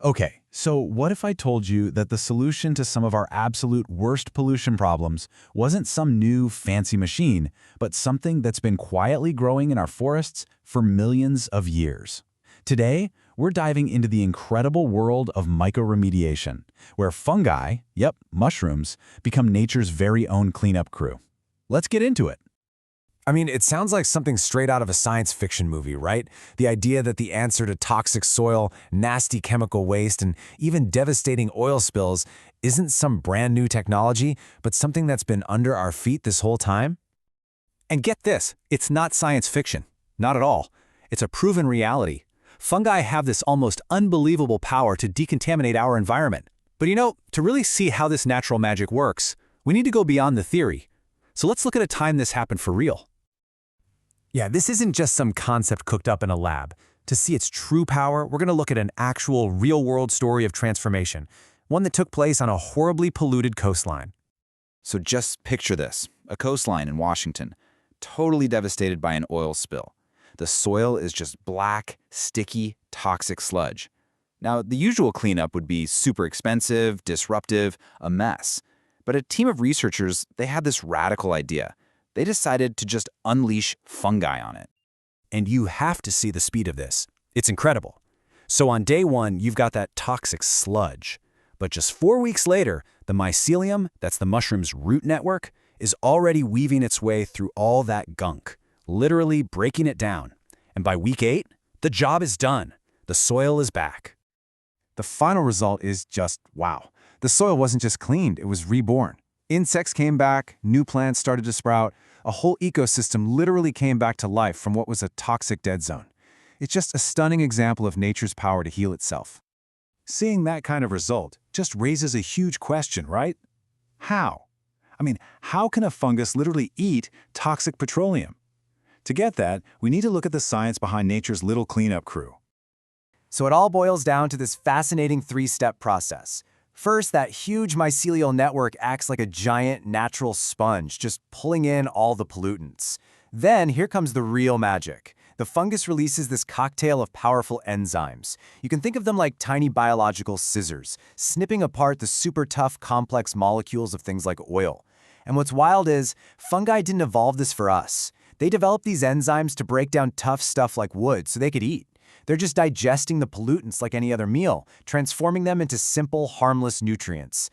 Okay, so what if I told you that the solution to some of our absolute worst pollution problems wasn't some new fancy machine, but something that's been quietly growing in our forests for millions of years? Today, we're diving into the incredible world of mycoremediation, where fungi, yep, mushrooms, become nature's very own cleanup crew. Let's get into it. I mean, it sounds like something straight out of a science fiction movie, right? The idea that the answer to toxic soil, nasty chemical waste, and even devastating oil spills isn't some brand new technology, but something that's been under our feet this whole time? And get this, it's not science fiction. Not at all. It's a proven reality. Fungi have this almost unbelievable power to decontaminate our environment. But to really see how this natural magic works, we need to go beyond the theory. So let's look at a time this happened for real. Yeah, this isn't just some concept cooked up in a lab. To see its true power, we're going to look at an actual real-world story of transformation, one that took place on a horribly polluted coastline. So just picture this, a coastline in Washington, totally devastated by an oil spill. The soil is just black, sticky, toxic sludge. Now, the usual cleanup would be super expensive, disruptive, a mess. But a team of researchers, they had this radical idea. They decided to just unleash fungi on it. And you have to see the speed of this. It's incredible. So on day one, you've got that toxic sludge. But just 4 weeks later, the mycelium, that's the mushroom's root network, is already weaving its way through all that gunk, literally breaking it down. And by week 8, the job is done. The soil is back. The final result is just wow. The soil wasn't just cleaned, it was reborn. Insects came back, new plants started to sprout, a whole ecosystem literally came back to life from what was a toxic dead zone. It's just a stunning example of nature's power to heal itself. Seeing that kind of result just raises a huge question, right? How? How can a fungus literally eat toxic petroleum? To get that, we need to look at the science behind nature's little cleanup crew. So it all boils down to this fascinating three-step process. First, that huge mycelial network acts like a giant natural sponge, just pulling in all the pollutants. Then, here comes the real magic. The fungus releases this cocktail of powerful enzymes. You can think of them like tiny biological scissors, snipping apart the super tough, complex molecules of things like oil. And what's wild is, fungi didn't evolve this for us. They developed these enzymes to break down tough stuff like wood so they could eat. They're just digesting the pollutants like any other meal, transforming them into simple, harmless nutrients.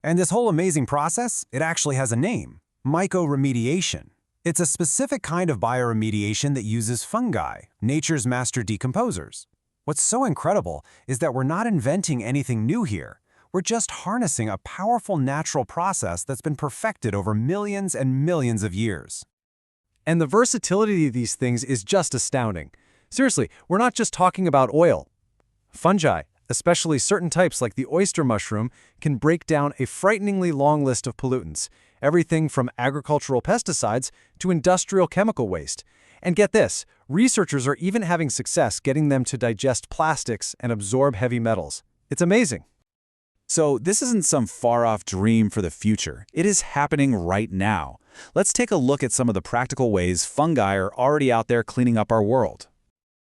And this whole amazing process, it actually has a name: mycoremediation. It's a specific kind of bioremediation that uses fungi, nature's master decomposers. What's so incredible is that we're not inventing anything new here. We're just harnessing a powerful natural process that's been perfected over millions and millions of years. And the versatility of these things is just astounding. Seriously, we're not just talking about oil. Fungi, especially certain types like the oyster mushroom, can break down a frighteningly long list of pollutants, everything from agricultural pesticides to industrial chemical waste. And get this, researchers are even having success getting them to digest plastics and absorb heavy metals. It's amazing. So this isn't some far-off dream for the future. It is happening right now. Let's take a look at some of the practical ways fungi are already out there cleaning up our world.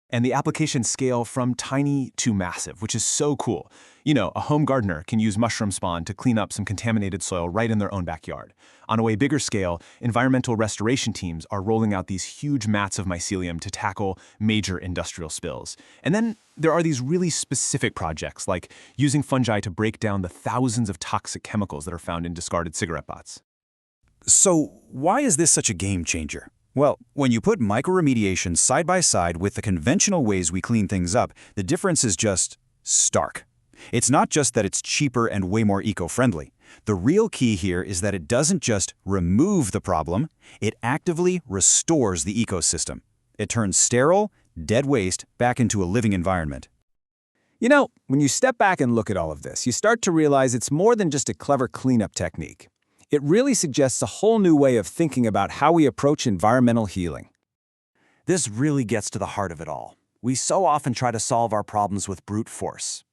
And the applications scale from tiny to massive, which is so cool. A home gardener can use mushroom spawn to clean up some contaminated soil right in their own backyard. On a way bigger scale, environmental restoration teams are rolling out these huge mats of mycelium to tackle major industrial spills. And then there are these really specific projects, like using fungi to break down the thousands of toxic chemicals that are found in discarded cigarette butts. So why is this such a game changer? Well, when you put mycoremediation side by side with the conventional ways we clean things up, the difference is just stark. It's not just that it's cheaper and way more eco-friendly. The real key here is that it doesn't just remove the problem, it actively restores the ecosystem. It turns sterile, dead waste back into a living environment. When you step back and look at all of this, you start to realize it's more than just a clever cleanup technique. It really suggests a whole new way of thinking about how we approach environmental healing. This really gets to the heart of it all. We so often try to solve our problems with brute force,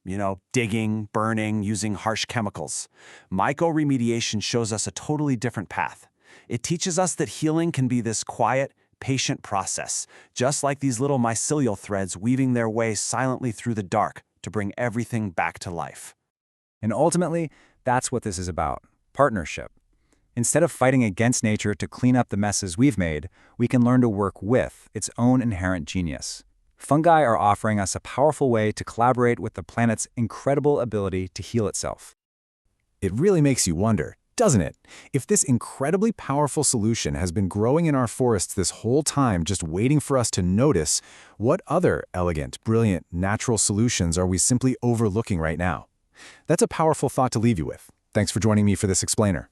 digging, burning, using harsh chemicals. Mycoremediation shows us a totally different path. It teaches us that healing can be this quiet, patient process, just like these little mycelial threads weaving their way silently through the dark, to bring everything back to life. And ultimately, that's what this is about: partnership. Instead of fighting against nature to clean up the messes we've made, we can learn to work with its own inherent genius. Fungi are offering us a powerful way to collaborate with the planet's incredible ability to heal itself. It really makes you wonder, doesn't it? If this incredibly powerful solution has been growing in our forests this whole time just waiting for us to notice, what other elegant, brilliant, natural solutions are we simply overlooking right now? That's a powerful thought to leave you with. Thanks for joining me for this explainer.